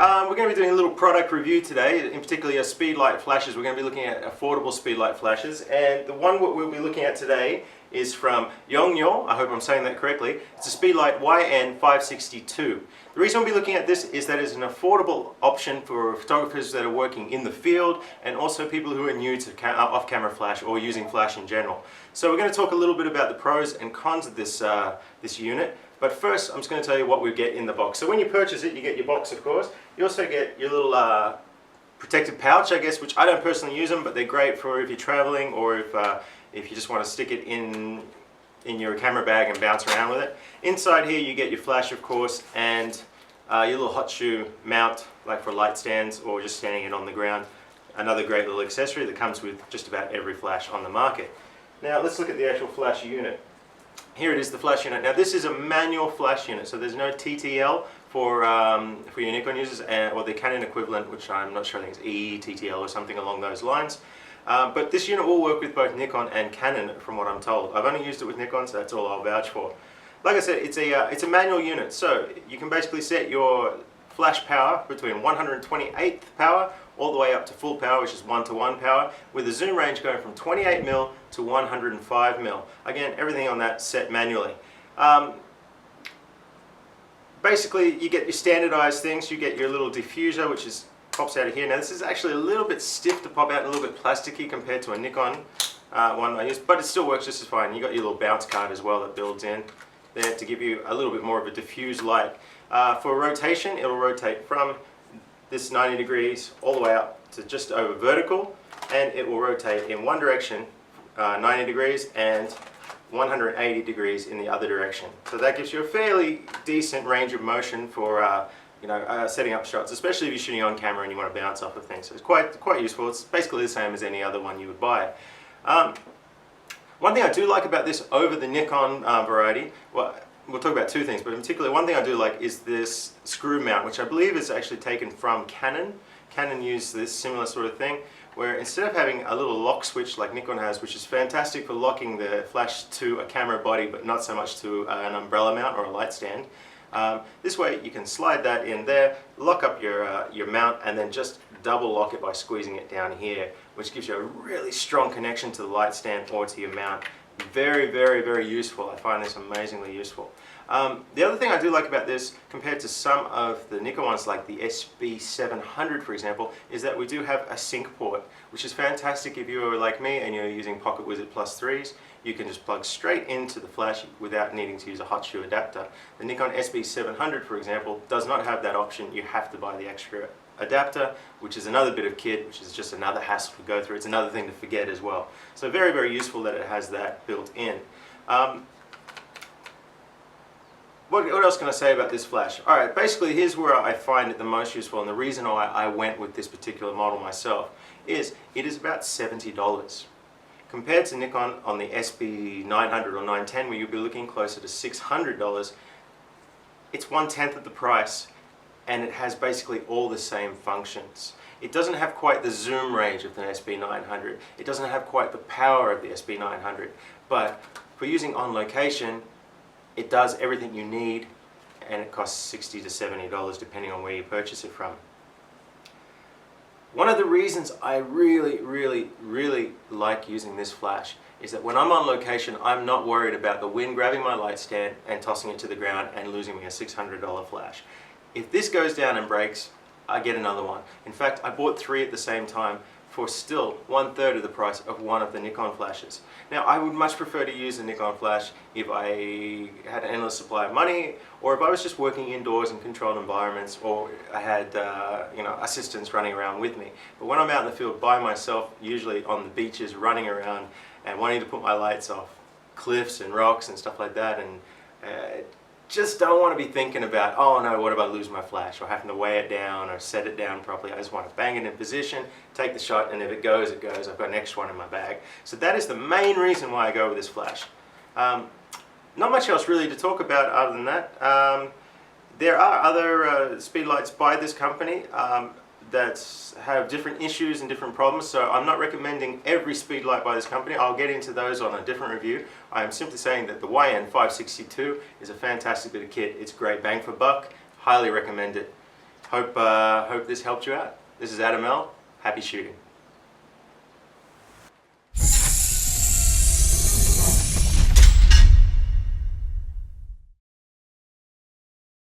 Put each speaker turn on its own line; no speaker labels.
we're going to be doing a little product review today, in particular Speedlite flashes. We're going to be looking at affordable Speedlite flashes, and the one we'll be looking at today is from Yongnuo. I hope I'm saying that correctly. It's a Speedlite YN560-II. The reason we'll be looking at this is that it's an affordable option for photographers that are working in the field and also people who are new to off-camera flash or using flash in general. So we're going to talk a little bit about the pros and cons of this, this unit. But first, I'm just going to tell you what we get in the box. So when you purchase it, you get your box, of course. You also get your little protective pouch, I guess, which I don't personally use them, but they're great for if you're traveling or if you just want to stick it in your camera bag and bounce around with it. Inside here, you get your flash, of course, and your little hot shoe mount, like for light stands or just standing it on the ground. Another great little accessory that comes with just about every flash on the market. Now, let's look at the actual flash unit. Here it is, the flash unit. Now this is a manual flash unit, so there's no TTL for your Nikon users, or the Canon equivalent, which I'm not sure, I think it's ETTL or something along those lines. But this unit will work with both Nikon and Canon, from what I'm told. I've only used it with Nikon, so that's all I'll vouch for. Like I said, it's a manual unit, so you can basically set your flash power between 128th power all the way up to full power, which is 1:1 power, with a zoom range going from 28mm to 105mm. Again, everything on that set manually. Basically, you get your standardized things. You get your little diffuser, which pops out of here. Now, this is actually a little bit stiff to pop out, a little bit plasticky compared to a Nikon one I use, but it still works just as fine. You got your little bounce card as well that builds in there to give you a little bit more of a diffuse light. For rotation, it'll rotate from this 90 degrees all the way up to just over vertical, and it will rotate in one direction 90 degrees and 180 degrees in the other direction. So that gives you a fairly decent range of motion for setting up shots, especially if you're shooting on camera and you want to bounce off of things. So it's quite useful. It's basically the same as any other one you would buy. One thing I do like about this over the Nikon variety, well, we'll talk about two things, but in particular, one thing I do like is this screw mount, which I believe is actually taken from Canon. Canon used this similar sort of thing, where instead of having a little lock switch like Nikon has, which is fantastic for locking the flash to a camera body, but not so much to an umbrella mount or a light stand, this way you can slide that in there, lock up your mount, and then just double lock it by squeezing it down here, which gives you a really strong connection to the light stand or to your mount. Very, very, very useful. I find this amazingly useful. The other thing I do like about this, compared to some of the Nikon ones like the SB700 for example, is that we do have a sync port, which is fantastic if you're like me and you're using Pocket Wizard Plus 3s. You can just plug straight into the flash without needing to use a hot shoe adapter. The Nikon SB700 for example does not have that option. You have to buy the extra adapter, which is another bit of kit, which is just another hassle to go through. It's another thing to forget as well. So very, very useful that it has that built in. What else can I say about this flash? Alright, basically here's where I find it the most useful, and the reason why I went with this particular model myself is it is about $70. Compared to Nikon on the SB900 or 910, where you'll be looking closer to $600, it's 1/10 of the price, and it has basically all the same functions. It doesn't have quite the zoom range of the SB900. It doesn't have quite the power of the SB900, but for using on location, it does everything you need, and it costs $60 to $70 depending on where you purchase it from. One of the reasons I really, really, really like using this flash is that when I'm on location, I'm not worried about the wind grabbing my light stand and tossing it to the ground and losing me a $600 flash. If this goes down and breaks, I get another one. In fact, I bought 3 at the same time for still 1/3 of the price of one of the Nikon flashes. Now, I would much prefer to use a Nikon flash if I had an endless supply of money, or if I was just working indoors in controlled environments, or I had assistants running around with me. But when I'm out in the field by myself, usually on the beaches, running around and wanting to put my lights off cliffs and rocks and stuff like that, and just don't want to be thinking about, oh no, what if I lose my flash, or having to weigh it down or set it down properly. I just want to bang it in position, take the shot, and if it goes, it goes. I've got an extra one in my bag. So that is the main reason why I go with this flash. Not much else really to talk about other than that. There are other Speedlites by this company that have different issues and different problems, so I'm not recommending every Speedlite by this company. I'll get into those on a different review. I am simply saying that the YN560-II is a fantastic bit of kit. It's great bang for buck. Highly recommend it. Hope this helped you out. This is Adam L. Happy shooting.